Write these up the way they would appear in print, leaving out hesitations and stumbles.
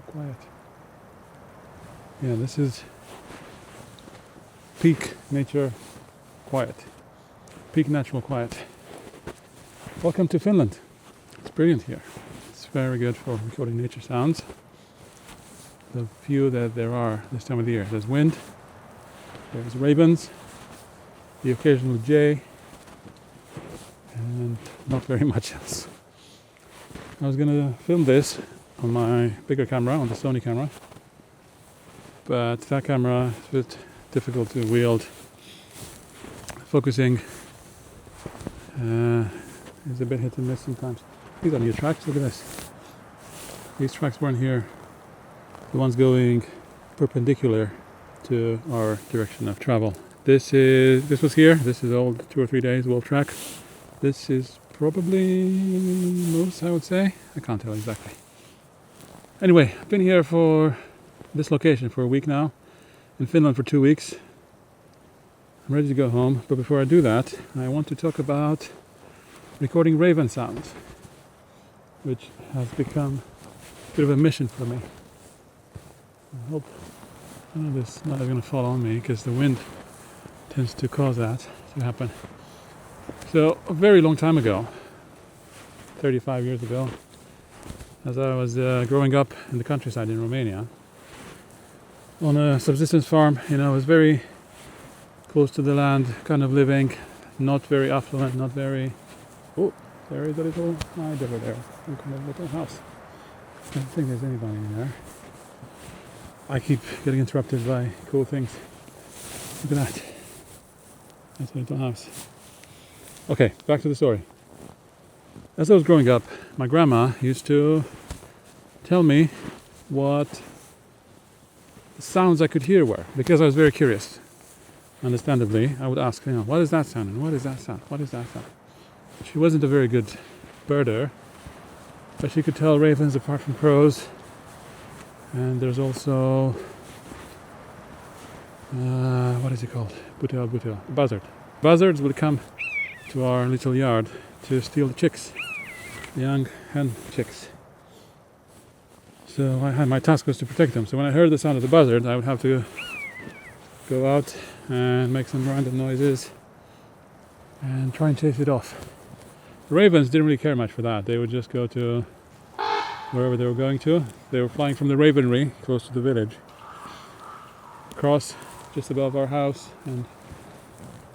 Quiet. Yeah, this is peak nature quiet. Peak natural quiet. Welcome to Finland. It's brilliant here. It's very good for recording nature sounds. The few that there are this time of the year. There's wind, there's ravens, the occasional jay, and not very much else. I was gonna film this on my bigger camera, on the Sony camera, but that camera is a bit difficult to wield. Focusing is a bit hit and miss sometimes. These are new tracks, look at this. These tracks weren't here. The ones going perpendicular to our direction of travel. This was here. This is old 2 or 3 days wolf track. This is probably moose, I would say. I can't tell exactly. Anyway, I've been here for this location for a week now. In Finland for 2 weeks. I'm ready to go home, but before I do that, I want to talk about recording raven sounds, which has become a bit of a mission for me. I hope none of this is not going to fall on me, because the wind tends to cause that to happen. So, a very long time ago, 35 years ago, as I was growing up in the countryside in Romania, on a subsistence farm, I was very close to the land, kind of living, not very affluent, not very... Oh, there is a little hide over there, some kind of little house. I don't think there's anybody in there. I keep getting interrupted by cool things. Look at that. That's a little house. Okay, back to the story. As I was growing up, my grandma used to tell me what sounds I could hear were, because I was very curious. Understandably, I would ask, what is that sound, and what is that sound, what is that sound? She wasn't a very good birder, but she could tell ravens apart from crows. And there's also, what is it called? Butil. Buzzard. Buzzards would come to our little yard to steal the chicks, the young hen chicks. So my task was to protect them. So when I heard the sound of the buzzard, I would have to go out and make some random noises and try and chase it off. The ravens didn't really care much for that. They would just go to wherever they were going to. They were flying from the ravenry close to the village, across just above our house, and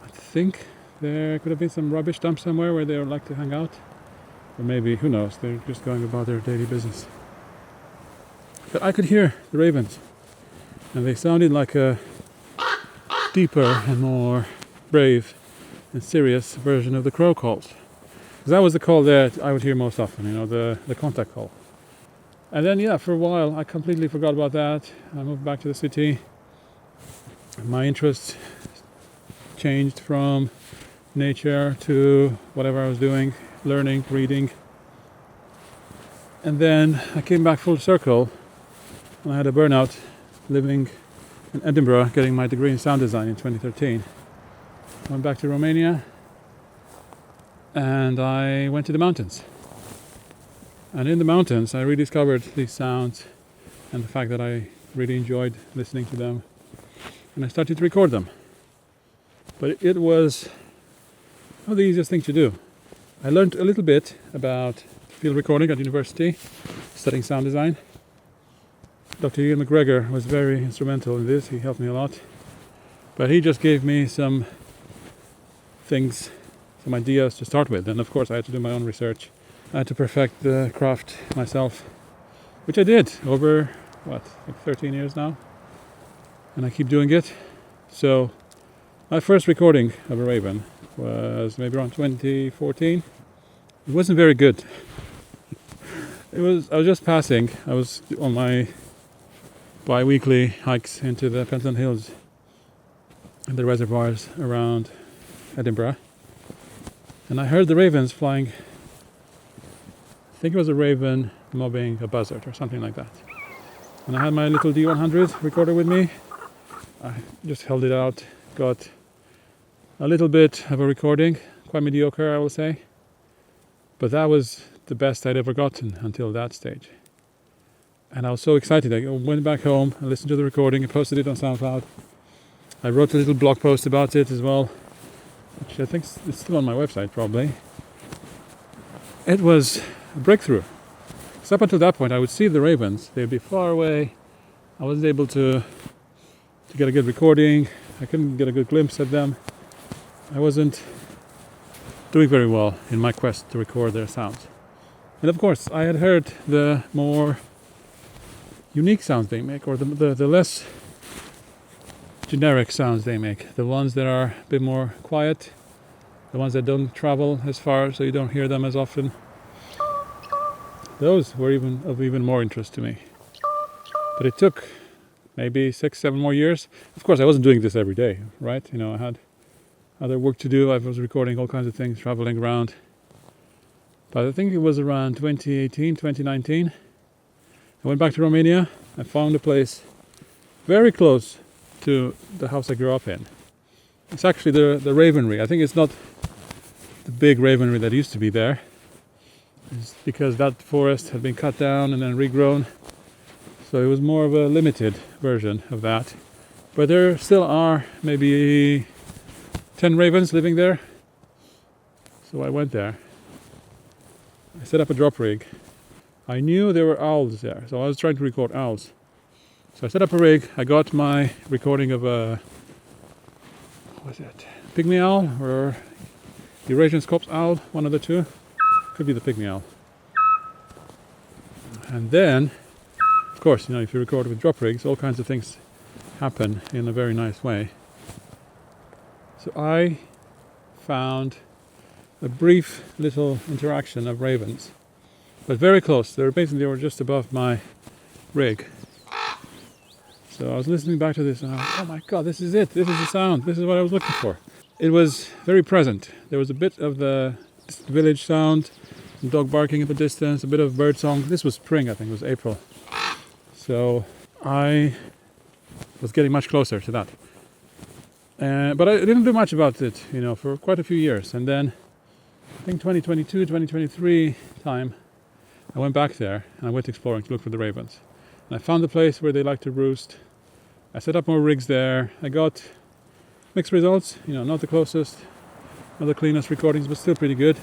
I think there could have been some rubbish dump somewhere where they would like to hang out, or maybe, who knows, they're just going about their daily business. But I could hear the ravens, and they sounded like a deeper and more brave and serious version of the crow calls. Because that was the call that I would hear most often, the contact call. And then, for a while, I completely forgot about that. I moved back to the city. My interest changed from nature to whatever I was doing, learning, reading. And then I came back full circle, and I had a burnout living in Edinburgh, getting my degree in sound design in 2013. Went back to Romania, and I went to the mountains. And in the mountains, I rediscovered these sounds and the fact that I really enjoyed listening to them. And I started to record them. But it was not the easiest thing to do. I learned a little bit about field recording at university, studying sound design. Dr. Ian McGregor was very instrumental in this. He helped me a lot. But he just gave me some things, some ideas to start with. And of course, I had to do my own research. I had to perfect the craft myself, which I did over, 13 years now. And I keep doing it. So my first recording of a raven was maybe around 2014. It wasn't very good. I was just passing. I was on my bi-weekly hikes into the Pentland Hills and the reservoirs around Edinburgh. And I heard the ravens flying. I think it was a raven mobbing a buzzard or something like that. And I had my little D100 recorder with me. I just held it out, got a little bit of a recording, quite mediocre I will say. But that was the best I'd ever gotten until that stage. And I was so excited. I went back home, I listened to the recording, I posted it on SoundCloud. I wrote a little blog post about it as well, which I think is still on my website probably. It was a breakthrough. So up until that point, I would see the ravens. They'd be far away. I wasn't able to get a good recording. I couldn't get a good glimpse at them. I wasn't doing very well in my quest to record their sounds. And of course, I had heard the more unique sounds they make, or the less generic sounds they make. The ones that are a bit more quiet, the ones that don't travel as far, so you don't hear them as often. Those were of even more interest to me. But it took maybe 6-7 more years. Of course, I wasn't doing this every day, right? You know, I had other work to do. I was recording all kinds of things, traveling around. But I think it was around 2018, 2019. I went back to Romania. I found a place very close to the house I grew up in. It's actually the ravenry. I think it's not the big ravenry that used to be there. It's because that forest had been cut down and then regrown. So it was more of a limited version of that. But there still are maybe 10 ravens living there. So I went there. I set up a drop rig. I knew there were owls there, so I was trying to record owls. So I set up a rig. I got my recording of a, what was it? Pygmy owl or Eurasian Scops owl, one of the two. Could be the pygmy owl. And then, of course, you know, if you record with drop rigs, all kinds of things happen in a very nice way. So I found a brief little interaction of ravens, but very close. They were just above my rig. So I was listening back to this and I was, oh my god, this is it. This is the sound. This is what I was looking for. It was very present. There was a bit of the village sound, some dog barking in the distance, a bit of bird song. This was spring, I think it was April. So I was getting much closer to that. But I didn't do much about it, you know, for quite a few years. And then I think 2022, 2023 time, I went back there and I went exploring to look for the ravens. And I found the place where they like to roost. I set up more rigs there. I got mixed results, you know, not the closest, not the cleanest recordings, but still pretty good.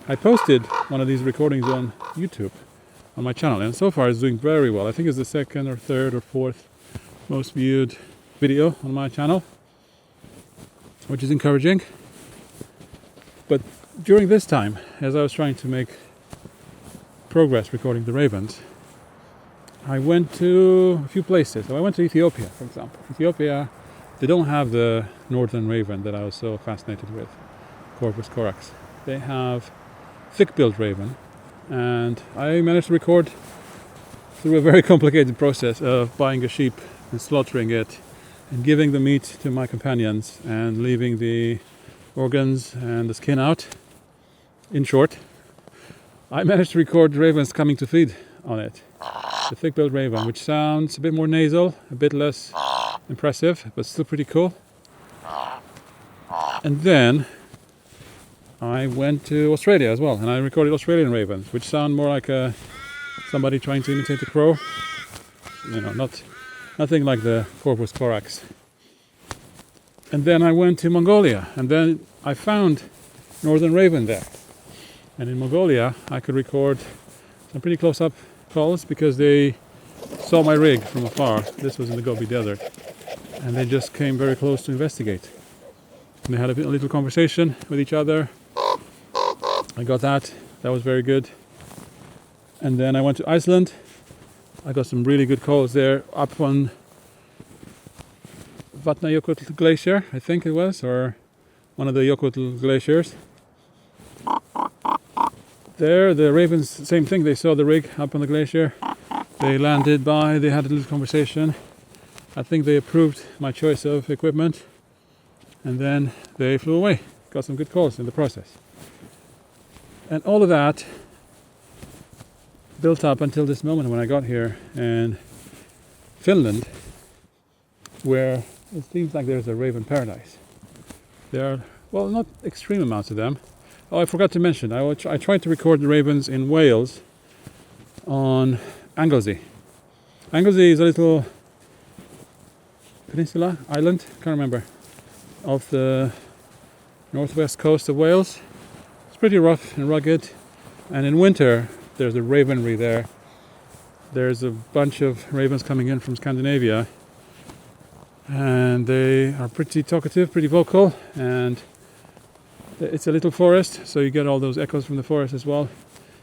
I posted one of these recordings on YouTube, on my channel, and so far it's doing very well. I think it's the second or third or fourth most viewed video on my channel, which is encouraging. But during this time, as I was trying to make progress recording the ravens, I went to a few places. So I went to Ethiopia, for example. Ethiopia, they don't have the northern raven that I was so fascinated with, Corvus corax. They have thick-billed raven, and I managed to record through a very complicated process of buying a sheep and slaughtering it and giving the meat to my companions and leaving the organs and the skin out. In short, I managed to record ravens coming to feed on it. The thick-billed raven, which sounds a bit more nasal, a bit less impressive, but still pretty cool. And then I went to Australia as well, and I recorded Australian ravens, which sound more like somebody trying to imitate a crow. You know, nothing like the Corvus corax. And then I went to Mongolia, and then I found northern raven there. And in Mongolia, I could record some pretty close-up calls because they saw my rig from afar. This was in the Gobi Desert, and they just came very close to investigate. And they had a little conversation with each other. I got that. That was very good. And then I went to Iceland. I got some really good calls there up on Vatnajökull Glacier, I think it was, or one of the Jökull glaciers. There, the ravens, same thing. They saw the rig up on the glacier. They landed by, they had a little conversation. I think they approved my choice of equipment. And then they flew away. Got some good calls in the process. And all of that built up until this moment when I got here in Finland, where it seems like there's a raven paradise. There are, well, not extreme amounts of them. Oh, I forgot to mention, I tried to record the ravens in Wales on Anglesey. Anglesey is a little peninsula, island, can't remember, off the northwest coast of Wales. It's pretty rough and rugged, and in winter there's a ravenry there. There's a bunch of ravens coming in from Scandinavia, and they are pretty talkative, pretty vocal, and it's a little forest, so you get all those echoes from the forest as well.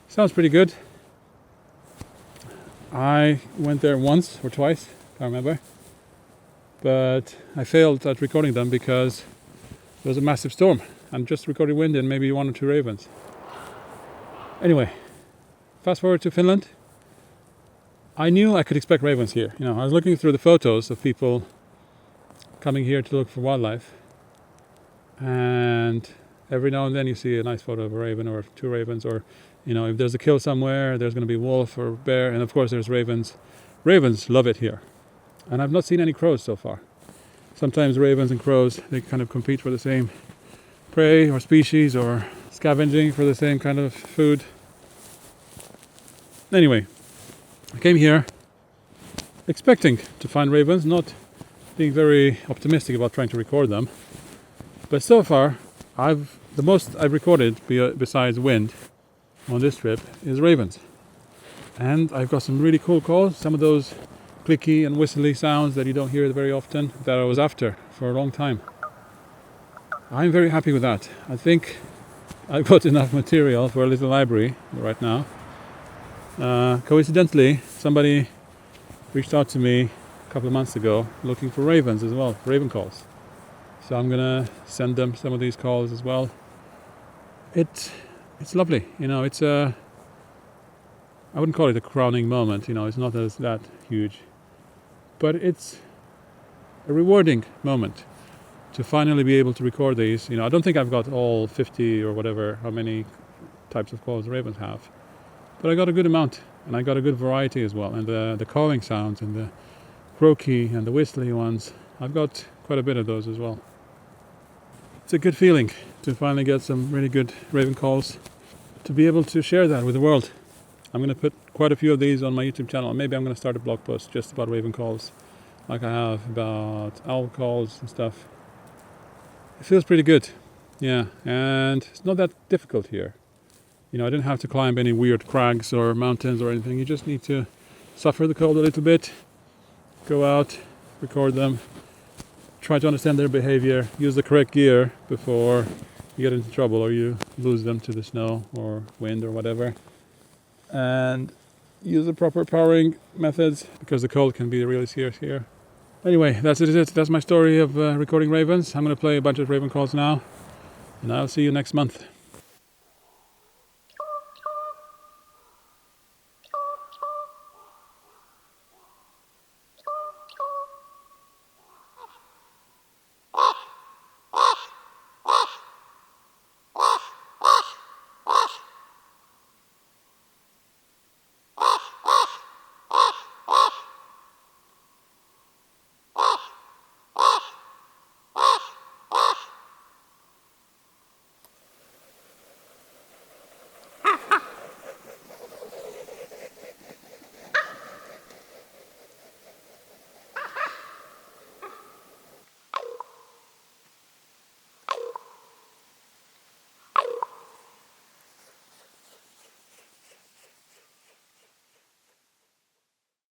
Sounds pretty good. I went there once or twice, can't remember, but I failed at recording them because there was a massive storm and just recorded wind and maybe one or two ravens. Anyway, fast forward to Finland. I knew I could expect ravens here. You know, I was looking through the photos of people coming here to look for wildlife, and every now and then you see a nice photo of a raven or two ravens, or you know, if there's a kill somewhere, there's going to be a wolf or bear, and of course there's ravens. Ravens love it here, and I've not seen any crows so far. Sometimes ravens and crows, they kind of compete for the same prey or species, or scavenging for the same kind of food. Anyway, I came here expecting to find ravens, not being very optimistic about trying to record them. But so far, the most I've recorded besides wind on this trip is ravens. And I've got some really cool calls, some of those clicky and whistly sounds that you don't hear very often, that I was after for a long time. I'm very happy with that. I think I've got enough material for a little library right now. Coincidentally, somebody reached out to me a couple of months ago looking for ravens as well, raven calls. So I'm gonna send them some of these calls as well. It's lovely, you know. It's I wouldn't call it a crowning moment, you know. It's not that huge, but it's a rewarding moment to finally be able to record these. You know, I don't think I've got all 50 or whatever, how many types of calls ravens have. But I got a good amount, and I got a good variety as well. And the cawing sounds and the croaky and the whistly ones, I've got quite a bit of those as well. It's a good feeling to finally get some really good raven calls, to be able to share that with the world. I'm going to put quite a few of these on my YouTube channel. Maybe I'm going to start a blog post just about raven calls, like I have about owl calls and stuff. It feels pretty good, yeah, and it's not that difficult here. You know, I didn't have to climb any weird crags or mountains or anything. You just need to suffer the cold a little bit, go out, record them, try to understand their behavior, use the correct gear before you get into trouble or you lose them to the snow or wind or whatever, and use the proper powering methods because the cold can be really serious here. Anyway, that's it. That's my story of recording ravens. I'm going to play a bunch of raven calls now, and I'll see you next month.